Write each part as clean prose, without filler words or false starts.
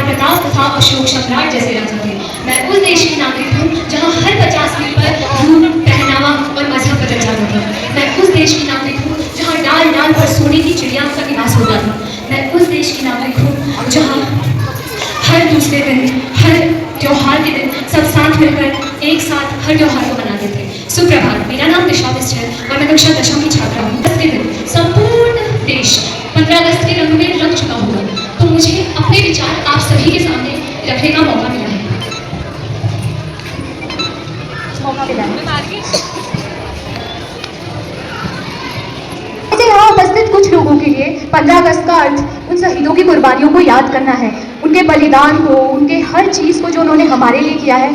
महाराणा प्रताप तथा अशोक सम्राट जैसे राजा थे। मैं उस देश की नागरिक हूँ जहाँ हर 50 मील पर रूप, पहनावा और मजहब बदल जाता था। मैं उस देश की नागरिक हूँ जहाँ डाल डाल पर सोने की चिड़िया का निवास होता था। मैं उस देश की नागरिक हूँ जहाँ हर दूसरे दिन, हर त्योहार के दिन सब साथ मिलकर एक साथ हर त्योहार को मनाते थे। सुप्रभात, मेरा नाम दिशा मिश्र है और मैं कक्षा 10वीं की छात्रा हूँ। इसके दिन संपूर्ण देश 15 अगस्त के रंग में रंग चुका होगा, तो मुझे अपने विचार आप सभी के सामने रखने का मौका मिला है। यहाँ उपस्थित कुछ लोगों के लिए 15 अगस्त का अर्थ उन शहीदों की कुर्बानियों को याद करना है, उनके बलिदान को, उनके हर चीज को जो उन्होंने हमारे लिए किया है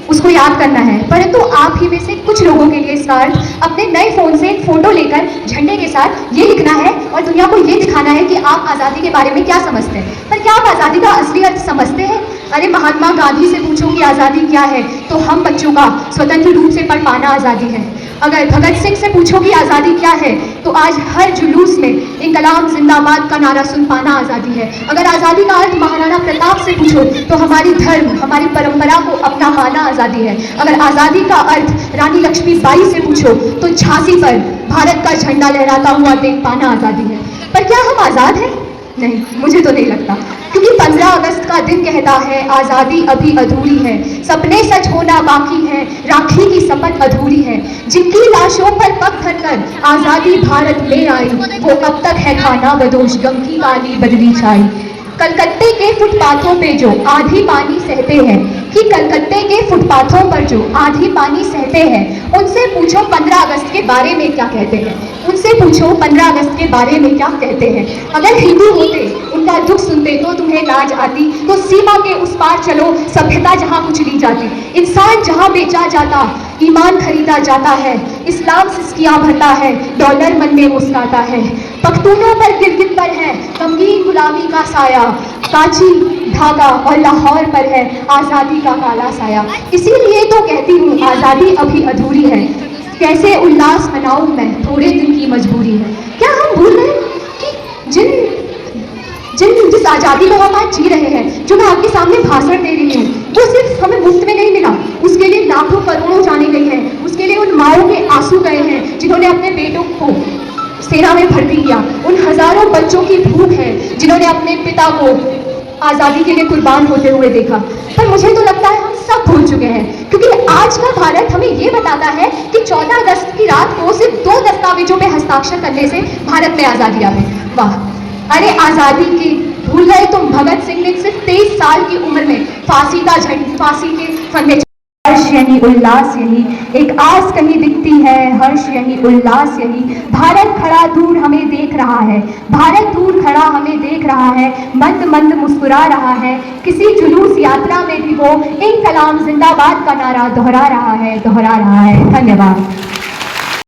उसको याद करना है। परंतु आप ही में से कुछ लोगों के लिए इसका अर्थ अपने नए फोन से एक फोटो लेकर झंडे के साथ ये लिखना है और दुनिया को ये दिखाना है कि आप आज़ादी के बारे में क्या समझते हैं। पर क्या आप आज़ादी का असली अर्थ समझते हैं? अरे महात्मा गांधी से पूछो कि आज़ादी क्या है, तो हम बच्चों का स्वतंत्र रूप से पढ़ पाना आज़ादी है। अगर भगत सिंह से पूछो कि आज़ादी क्या है, तो आज हर जुलूस में इंकलाब जिंदाबाद का नारा सुन पाना आज़ादी है। अगर आज़ादी का अर्थ महाराणा प्रताप से पूछो तो हमारी धर्म, हमारी परंपरा को अपना पाना आज़ादी है। अगर आज़ादी का अर्थ रानी लक्ष्मीबाई से पूछो तो झांसी पर भारत का झंडा लहराता हुआ देख पाना आज़ादी है। पर क्या हम आज़ाद हैं? नहीं, मुझे तो नहीं लगता, क्योंकि 15 अगस्त का दिन कहता है आज़ादी अभी अधूरी है, सपने सच होना बाकी है, राखी की शपथ अधूरी है। जिनकी लाशों पर पग धरकर आज़ादी भारत में आई, वो अब तक है खाना बदोश, गम की काली बदली छाई। कलकत्ते के फुटपाथों पे जो आधी पानी सहते हैं, कि कलकत्ते के फुटपाथों पर जो आधी पानी सहते हैं, उनसे पूछो 15 अगस्त के बारे में क्या कहते हैं। उनसे पूछो 15 अगस्त के बारे में क्या कहते हैं। अगर हिंदू होते, उनका दुख सुनते तो तुम्हें लाज आती, तो सीमा के उस पार चलो, सभ्यता जहाँ कुचली जाती, इंसान जहाँ बेचा जाता, ईमान खरीदा जाता है, इस्लाम सिस्कियाँ भरता है, डॉलर मन में मुस्काता है। पख्तूनों पर गिरगिट पर है गमगीन गुलामी का साया, कांची, ढाका और लाहौर पर है आज़ादी का काला साया। इसीलिए तो कहती हूँ आज़ादी अभी अधूरी है, कैसे उल्लास मनाऊं मैं, थोड़े दिन की मजबूरी है। क्या हम भूल गए कि जिस आज़ादी को हम आज जी रहे हैं, जो मैं आपके सामने भाषण दे रही हूँ, वो सिर्फ हमें मुफ्त में नहीं मिला, उसके लिए लाखों करोड़ों जाने गई हैं, उसके लिए उन माओं के आंसू गए हैं जिन्होंने अपने बेटों को सेना में भर्ती किया, उन हजारों बच्चों की भूख है जिन्होंने अपने पिता को आज़ादी के लिए कुर्बान होते हुए देखा। पर मुझे तो लगता है हम सब भूल चुके हैं, क्योंकि आज का भारत हमें ये बताता है कि 14 अगस्त की रात को सिर्फ 2 दस्तावेजों पे हस्ताक्षर करने से भारत में आज़ादी आ गई। वाह! अरे आज़ादी की भूल गए तुम? भगत सिंह ने सिर्फ 23 साल की उम्र में फांसी के फंदे। हर्ष यही उल्लास यही, एक आस कहीं दिखती है, हर्ष यही उल्लास यही। भारत खड़ा दूर हमें देख रहा है, भारत दूर खड़ा हमें देख रहा है, मंद मंद मुस्कुरा रहा है। किसी जुलूस यात्रा में भी वो इंकलाब जिंदाबाद का नारा दोहरा रहा है। धन्यवाद।